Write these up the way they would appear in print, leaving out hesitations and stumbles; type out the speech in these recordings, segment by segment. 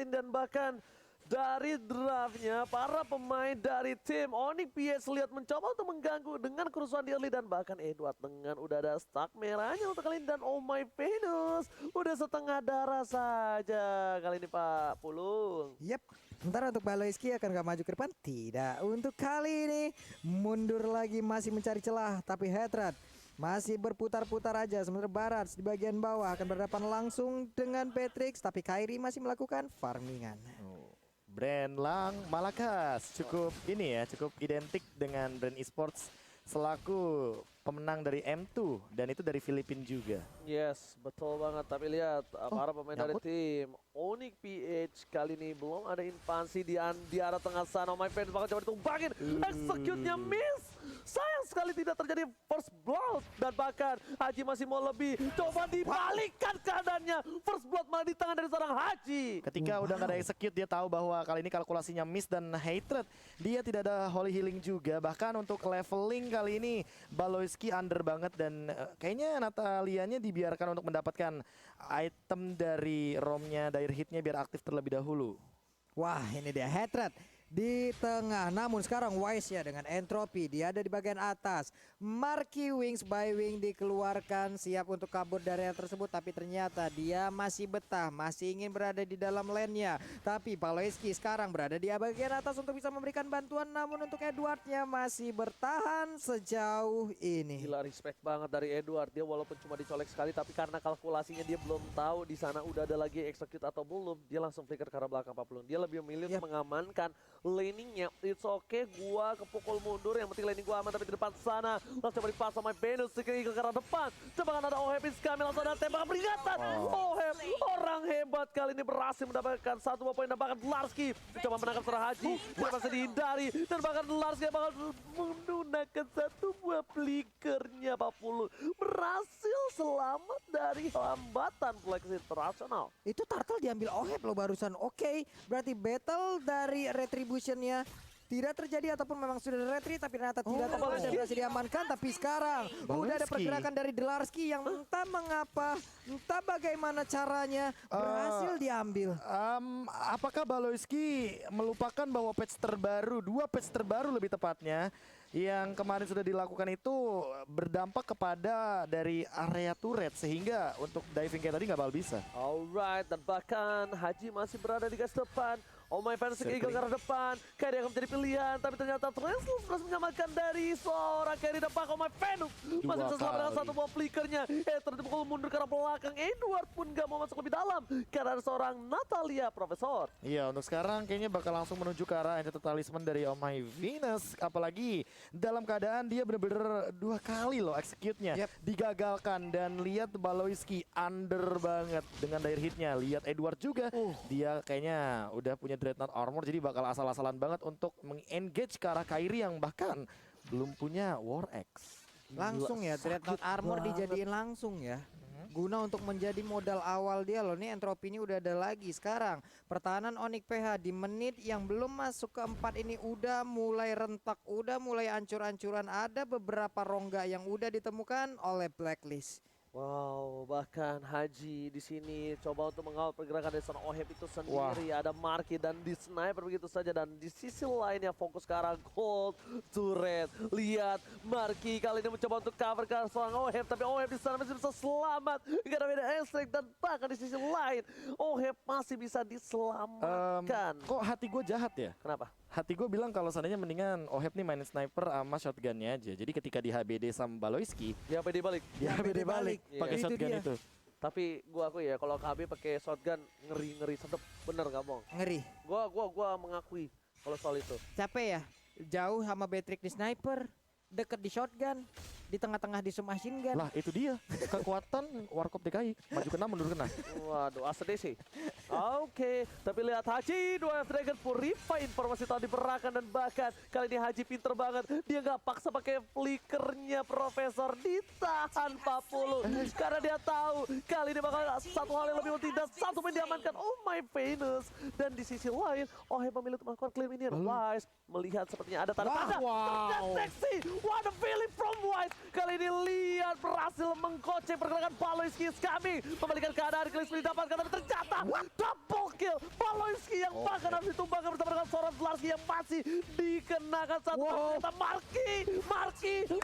kali ini dan bahkan dari draftnya para pemain dari tim Onyx PH lihat mencoba untuk mengganggu dengan kerusuhan di early dan bahkan Edward dengan udah ada stack merahnya untuk kali ini dan oh my Venus udah setengah darah saja kali ini Pak Pulung. Yep, sementara untuk Baloiski akan gak maju ke depan? Tidak, untuk kali ini mundur lagi masih mencari celah tapi Headrat masih berputar-putar aja. Sementara Barat di bagian bawah akan berhadapan langsung dengan Patrix tapi Kairi masih melakukan farmingan. Brand Lang Malakas cukup ini ya, cukup identik dengan brand esports selaku pemenang dari M2 dan itu dari Filipina juga. Yes, betul banget. Tapi lihat para pemain dari tim Onyx PH kali ini belum ada invasi di arah tengah sana. Oh my friend, bakal coba ditumbangin. Execute-nya miss. Sayang sekali tidak terjadi first blood dan bahkan Haji masih mau lebih. Coba dibalikkan keadaannya. First blood malah di tangan dari seorang Haji. Ketika udah gak ada execute dia tahu bahwa kali ini kalkulasinya miss dan hatred. Dia tidak ada holy healing juga. Bahkan untuk leveling kali ini Baloiski under banget dan kayaknya Natalianya dibiarkan untuk mendapatkan item dari romnya, dire hitnya biar aktif terlebih dahulu. Wah, ini dia Hatred di tengah. Namun sekarang Wise ya dengan entropi dia ada di bagian atas. Marky Wings by Wing dikeluarkan siap untuk kabur dari area tersebut tapi ternyata dia masih betah, masih ingin berada di dalam lane-nya. Tapi Baloiski sekarang berada di bagian atas untuk bisa memberikan bantuan namun untuk Edwardnya masih bertahan sejauh ini. Gila respect banget dari Edward. Dia walaupun cuma dicolek sekali tapi karena kalkulasinya dia belum tahu di sana udah ada lagi execute atau belum, dia langsung flicker ke arah belakang 40. Dia lebih memilih untuk mengamankan laningnya. It's okay, gua kepukul mundur, yang penting laning gua aman. Tapi di depan sana langsung coba dipas sama Venus ke arah depan. Coba kan ada Oheb kami langsung ada tembakan peringatan. Oheb orang hebat kali ini berhasil mendapatkan satu poin dan bahkan Larski coba menangkap seorang Haji. Dia masih dihindari dan bahkan Larski bakal menggunakan satu buah flickernya 40. Berhasil selamat dari hambatan Flex Internasional. Itu turtle diambil Oheb loh barusan. Oke, berarti battle dari Retribution-nya tidak terjadi ataupun memang sudah retri tapi ternyata tidak terjadi dan berhasil diamankan. Tapi sekarang udah ada pergerakan dari Delarski yang entah mengapa, entah bagaimana caranya berhasil diambil. Apakah Baloiski melupakan bahwa patch terbaru, 2 patch terbaru lebih tepatnya yang kemarin sudah dilakukan itu berdampak kepada dari area turret sehingga untuk diving kayak tadi nggak bakal bisa. Alright, dan bahkan Haji masih berada di garis depan. Oh my fans Eagle ke arah depan. Kayak dia akan menjadi pilihan, tapi ternyata Translus berhasil menyelamatkan dari seorang carry depan. Oh my Venus masih bisa selamat dengan satu buah flickernya. Terpukul mundur ke arah belakang. Edward pun gak mau masuk lebih dalam karena ada seorang Natalia Profesor. Iya, untuk sekarang kayaknya bakal langsung menuju ke arah Enchanted Talisman dari Oh My Venus. Apalagi dalam keadaan dia bener-bener 2 kali loh execute-nya digagalkan. Dan lihat Baloiski under banget dengan dire hitnya. Lihat Edward juga, dia kayaknya udah punya Dreadnought Armor jadi bakal asal-asalan banget untuk meng-engage ke arah Kairi yang bahkan belum punya War Axe. Langsung ya Dreadnought Armor dijadiin langsung ya. Guna untuk menjadi modal awal dia loh. Nih entropi ini udah ada lagi. Sekarang pertahanan Onyx PH di menit yang belum masuk ke 4 ini udah mulai rentak, udah mulai ancur-ancuran. Ada beberapa rongga yang udah ditemukan oleh Blacklist. Wow, bahkan Haji di sini coba untuk mengawal pergerakan dari seorang Oheb itu sendiri. Ada Marky dan di sniper begitu saja. Dan di sisi lainnya fokus ke arah gold to red. Lihat Marky kali ini mencoba untuk cover ke arah seorang Oheb. Tapi Oheb di sana masih bisa selamat. Gak ada beda extract dan bahkan di sisi lain Oheb masih bisa diselamatkan. Kok hati gue jahat ya? Kenapa? Hati gue bilang kalau seandainya mendingan Oheb nih mainin sniper sama shotgunnya aja. Jadi ketika di HBD sama Baloiski, Dia PD balik. dia HBD balik pakai Itu shotgun dia. itu. Tapi gua aku ya kalau KB pakai shotgun ngeri-ngeri sedep. Bener gak bohong? Ngeri. Gua mengakui kalau soal itu. Capek ya? Jauh sama Patrick di sniper, deket di shotgun, di tengah-tengah di machine gun. Lah itu dia kekuatan Warkop DKI. Maju kena mundur kena. Waduh, ACDC. Oke, tapi lihat Haji, 2 Dragon Purify informasi tadi diperahkan dan bahkan kali ini Haji pinter banget. Dia nggak paksa pakai flickernya Profesor, ditahan 40 karena dia tahu kali ini bakal satu hal yang lebih penting dan satu main diamankan. Oh my Venus. Dan di sisi lain, Oheb memilih untuk melakukan clear minion. Wise melihat sepertinya ada tanda-tanda. Wow. Terdeteksi. What a feeling from Wise. Kali ini lihat berhasil menggocek pergerakan Paloyski kami. Membalikan keadaan Klismi didapatkan tapi ternyata double kill. Paloyski yang bahkan harus ditumbangkan bersama dengan seorang Zlarsky yang masih dikenakan satu. Ternyata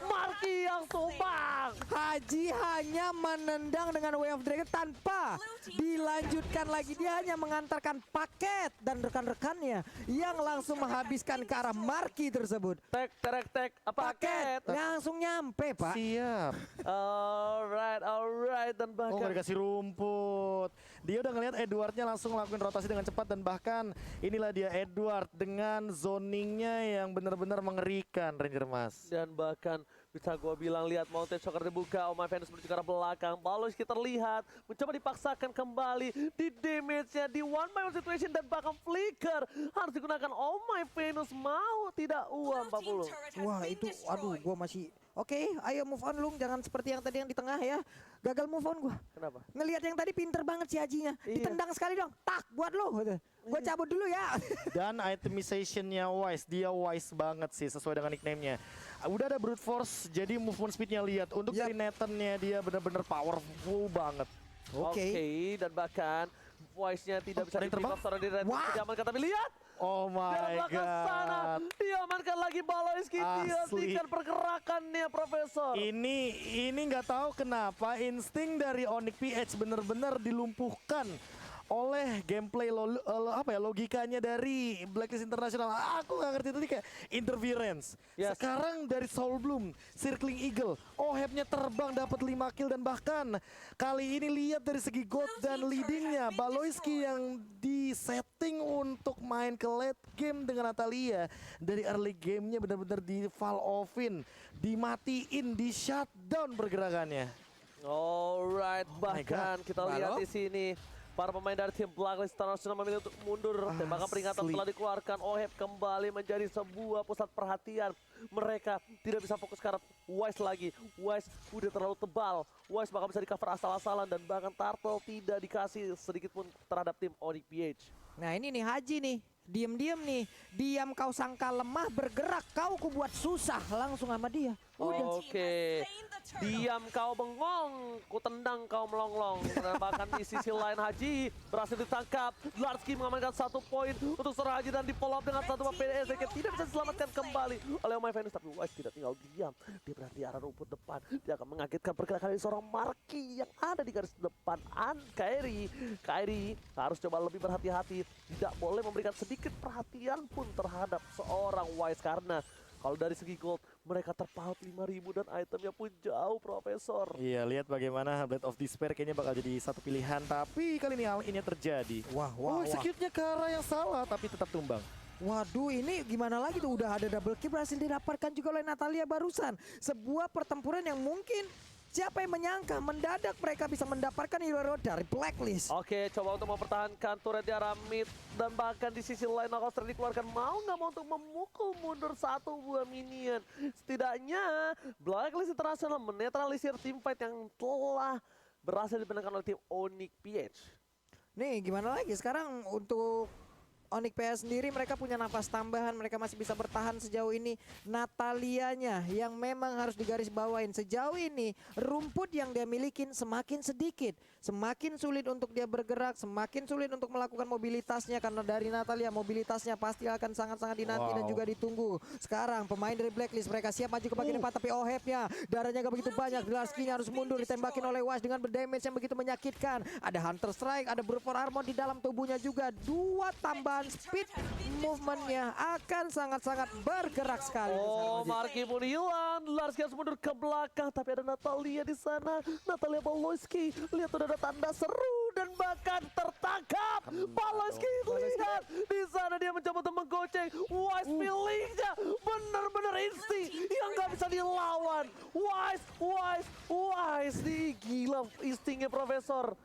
Marky yang tumbang. Haji hanya menendang dengan Way of Dragon tanpa dilanjutkan lagi. Dia hanya mengantarkan paket dan rekan-rekannya yang langsung menghabiskan ke arah Marky tersebut. Tek paket. Langsung nyampe, Pak. Siap. Alright dan Oh, bahkan nggak dikasih rumput. Dia udah ngelihat Edwardnya langsung ngelakuin rotasi dengan cepat dan bahkan inilah dia Edward dengan zoningnya yang benar-benar mengerikan, Ranger Mas. dan bahkan bisa gue bilang lihat Mountain Shocker dibuka, My Venus menuju ke arah belakang. Paloyski terlihat mencoba dipaksakan kembali di damage-nya di one by one situation dan bahkan flicker harus digunakan. My Venus mau tidak uang 40. Wah, itu aduh gua masih oke, ayo move on Lung, jangan seperti yang tadi yang di tengah ya. Gagal move on gua. Kenapa? Ngelihat yang tadi pinter banget si Hajinya. Iya. Ditendang sekali dong. Tak buat lo. Gua cabut dulu ya. Dan itemization-nya wise, dia wise banget sih sesuai dengan nickname-nya. Udah ada brute force, jadi movement speed-nya lihat. Untuk dari Nathan-nya dia benar-benar powerful banget. Oke. Dan bahkan voice-nya tidak bisa ada yang terbang? di-pick off seorang di diamankan, tapi lihat Oh my dari belakang sana god. diamankan lagi Paloyski. Dihentikan pergerakannya Profesor. Ini nggak tahu kenapa insting dari Onyx PH benar-benar dilumpuhkan oleh gameplay logikanya dari Blacklist International. Aku nggak ngerti tadi kayak interference. Yes. Sekarang dari Soul Bloom, Circling Eagle, Oheb-nya terbang dapat 5 kill dan bahkan kali ini lihat dari segi gold dan leadingnya Paloyski yang disetting untuk main ke late game dengan Natalia. Dari early gamenya benar-benar di fall offin, dimatiin, di shutdown pergerakannya. Alright, bahkan kita lihat di sini para pemain dari tim Blacklist International memilih untuk mundur. Tembakan peringatan telah dikeluarkan. Oheb kembali menjadi sebuah pusat perhatian. Mereka tidak bisa fokus karena Wise lagi. Wise udah terlalu tebal. Wise bakal bisa di cover asal-asalan dan bahkan Turtle tidak dikasih sedikit pun terhadap tim Onyx PH. Nah ini nih Haji nih. Diam-diam nih. Diam kau sangka lemah, bergerak kau kubuat susah. Langsung sama dia. Udah. Oke. Diam kau bengong, ku tendang kau melonglong. Dan bahkan di sisi lain Haji berhasil ditangkap. Zlarsky mengamankan 1 poin untuk seorang Haji dan di follow up dengan 1 PDS yang tidak bisa diselamatkan kembali oleh My Venus. Tapi Wise tidak tinggal diam. Dia berarti arah rumput depan. Dia akan mengagetkan pergerakan dari seorang Marky yang ada di garis depan. Kairi harus coba lebih berhati-hati. Tidak boleh memberikan sedikit perhatian pun terhadap seorang Wise karena kalau dari segi gold, mereka terpaut 5.000 dan itemnya pun jauh, Profesor. Iya, lihat bagaimana Blade of Despair kayaknya bakal jadi satu pilihan. Tapi kali ini hal ini terjadi. Wah. Execute-nya ke arah yang salah tapi tetap tumbang. Waduh, ini gimana lagi tuh, udah ada double kill berhasil didapatkan juga oleh Natalia barusan. Sebuah pertempuran yang mungkin siapa yang menyangka mendadak mereka bisa mendapatkan hero dari Blacklist. Oke, coba untuk mempertahankan turret di arah mid dan bahkan di sisi lain Alcoster dikeluarkan mau nggak mau untuk memukul mundur 1 buah minion. Setidaknya Blacklist International menetralisir tim fight yang telah berhasil dimenangkan oleh tim Onyx PH. Nih gimana lagi sekarang untuk Onyx PH sendiri, mereka punya nafas tambahan, mereka masih bisa bertahan sejauh ini. Natalianya yang memang harus digarisbawain sejauh ini, rumput yang dia milikin semakin sedikit, semakin sulit untuk dia bergerak, semakin sulit untuk melakukan mobilitasnya karena dari Natalia mobilitasnya pasti akan sangat-sangat dinanti dan juga ditunggu. Sekarang pemain dari Blacklist mereka siap maju ke bagian depan tapi Ohebnya darahnya gak begitu banyak, Zlarsky-nya harus mundur ditembakin oleh Wise dengan berdamage yang begitu menyakitkan. Ada Hunter Strike, ada Brute for Armor di dalam tubuhnya juga, 2 tambahan speed movementnya akan sangat-sangat bergerak sekali. Oh, Marky pun hilang. Zlarsky harus mundur ke belakang, tapi ada Natalia di sana. Natalia Paloyski, lihat udah ada tanda seru dan bahkan tertangkap. Paloyski lihat di sana dia mencoba untuk menggoceng. Wise pilihnya benar-benar insting yang nggak bisa dilawan. Wise, di gila instingnya Profesor.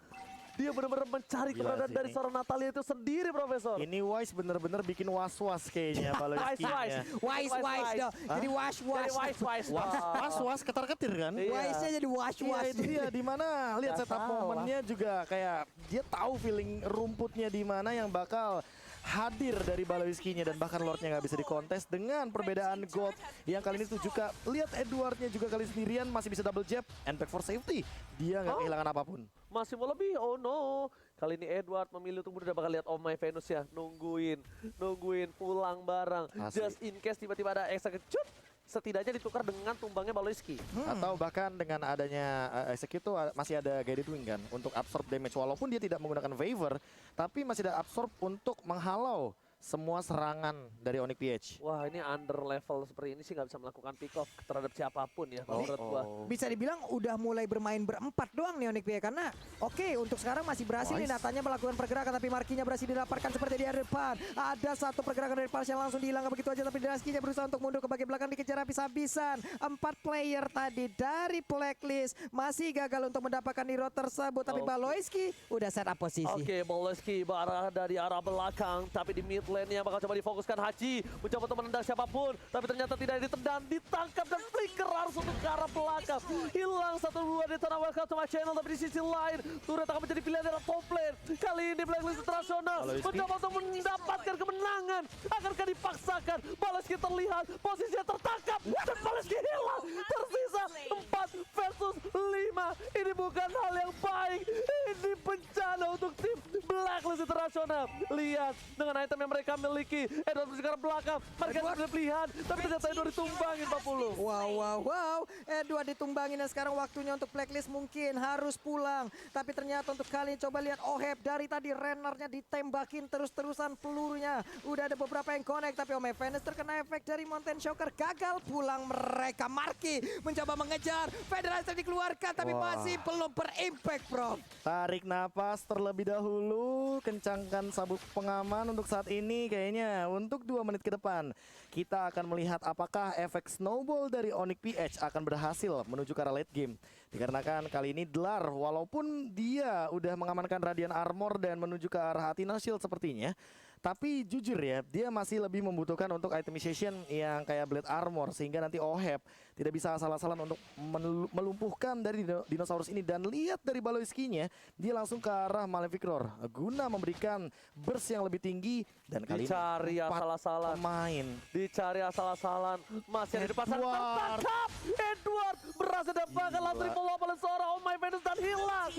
Dia benar-benar mencari keberadaan dari seorang Natalia itu sendiri, Profesor. Ini Wise bener-bener bikin was-was kayaknya Paloyski-nya. Wise dong. Jadi was. Was-was ketar-ketir kan? Wise-nya jadi was. Iya itu dia, dimana lihat setup momennya juga kayak dia tahu feeling rumputnya di mana yang bakal hadir dari Baloiski-nya dan bahkan Lordnya nggak bisa dikontes dengan perbedaan gold yang kali ini 7K. Lihat Edwardnya juga kali sendirian masih bisa double jab and back for safety. Dia nggak kehilangan apapun. Masih mau lebih, oh no. Kali ini Edward memilih untuk udah bakal lihat Oh My Venus ya. Nungguin pulang barang. Asli. Just in case tiba-tiba ada execute, setidaknya ditukar dengan tumbangnya Baloiski. Atau bahkan dengan adanya execute tuh masih ada guided wing kan untuk absorb damage walaupun dia tidak menggunakan favor tapi masih ada absorb untuk menghalau semua serangan dari Onyx PH. Wah, ini under level seperti ini sih nggak bisa melakukan pick off terhadap siapapun ya kalau menurut gua. Bisa dibilang udah mulai bermain berempat doang nih Onyx PH karena oke, untuk sekarang masih berhasil nih Natanya melakukan pergerakan tapi Markinya berhasil didapatkan seperti di depan. Ada satu pergerakan dari Pars yang langsung dihilangkan begitu aja tapi Draskinya berusaha untuk mundur ke bagian belakang dikejar habis-habisan. 4 player tadi dari Blacklist masih gagal untuk mendapatkan hero tersebut tapi Baloiski udah set up posisi. Oke, Baloiski berada di arah belakang tapi di mid lane-nya bakal coba difokuskan Haji. Mencoba untuk menendang siapapun tapi ternyata tidak ditendang, ditangkap dan flicker harus untuk ke arah belakang. Hilang 1-2 di tanah welcome to my channel tapi di sisi lain turret akan menjadi pilihan dari top lane. Kali ini Blacklist Internasional mencoba untuk mendapatkan kemenangan. Akankah dipaksakan? Baloiski terlihat posisinya tertangkap dan Baloiski hilang. Tersisa 4 versus 5. Ini bukan hal yang baik. Ini bencana untuk tim Blacklist Internasional. Lihat dengan item yang mereka miliki. Edward bergerak ke belakang. Mereka sudah pilihan tapi ternyata Edward ditumbangin 40. Wow. Edward ditumbangin dan sekarang waktunya untuk Blacklist mungkin harus pulang. Tapi ternyata untuk kali ini coba lihat Oheb dari tadi Rennernya ditembakin terus-terusan pelurunya. Udah ada beberapa yang connect tapi Ome Venus terkena efek dari Mountain Shocker. Gagal pulang mereka. Marki mencoba mengejar. Federasi dikeluarkan tapi masih belum berimpact bro. Tarik napas terlebih dahulu, kencangkan sabuk pengaman untuk saat ini kayaknya untuk 2 menit ke depan. Kita akan melihat apakah efek snowball dari Onyx PH akan berhasil menuju ke arah late game. Dikarenakan kali ini Dlar walaupun dia udah mengamankan Radiant Armor dan menuju ke arah Athena Shield sepertinya. Tapi jujur ya, dia masih lebih membutuhkan untuk itemization yang kayak Blade Armor sehingga nanti Oheb tidak bisa asal-asalan untuk melumpuhkan dari dinosaurus ini. Dan lihat dari Baloiski-nya, dia langsung ke arah Malefic Roar guna memberikan burst yang lebih tinggi dan kali Dicari ini 4 asal-asalan. pemain. Dicari asal-asalan. Masih ada di pasar Edward. tertangkap. Edward berhasil dapatkan langsung follow oleh seorang Oh My Venus dan hilang.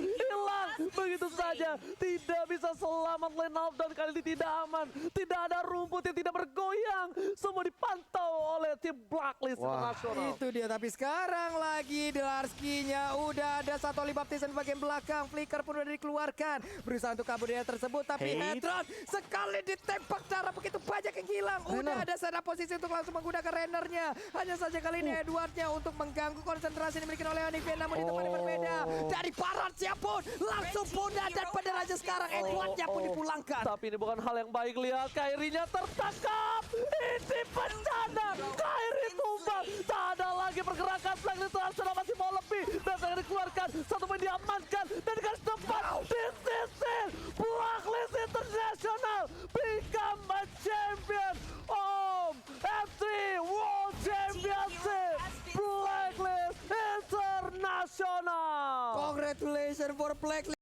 Begitu saja. Tidak bisa selamat lane out dan kali ini tidak aman. Tidak ada rumput yang tidak bergoyang. Semua dipantau oleh tim Blacklist Internasional. Itu dia tapi sekarang lagi Delarski-nya udah ada satu oli baptisan di bagian belakang. Flicker pun udah dikeluarkan. Berusaha untuk kabur dari tersebut tapi Hedron sekali ditembak darah begitu banyak yang hilang. Udah ada sana posisi untuk langsung menggunakan Rennernya. Hanya saja kali ini Edwardnya untuk mengganggu konsentrasi yang dimiliki oleh Onyx PH namun di tempat yang berbeda. Dari Barat siapun langsung punah dan pada raja sekarang Edwardnya pun dipulangkan. Tapi ini bukan hal yang baik. Lihat Kairinya tertangkap. Ini bencana. Kairi tumbang. Tak ada lagi pergerakan. Blacklist Internasional masih mau lebih. Dan akan dikeluarkan. Satu main diamankan. Dan dikasih tempat. This is it. Blacklist International become a champion of F3 World Championship. Blacklist International. Congratulations for Blacklist.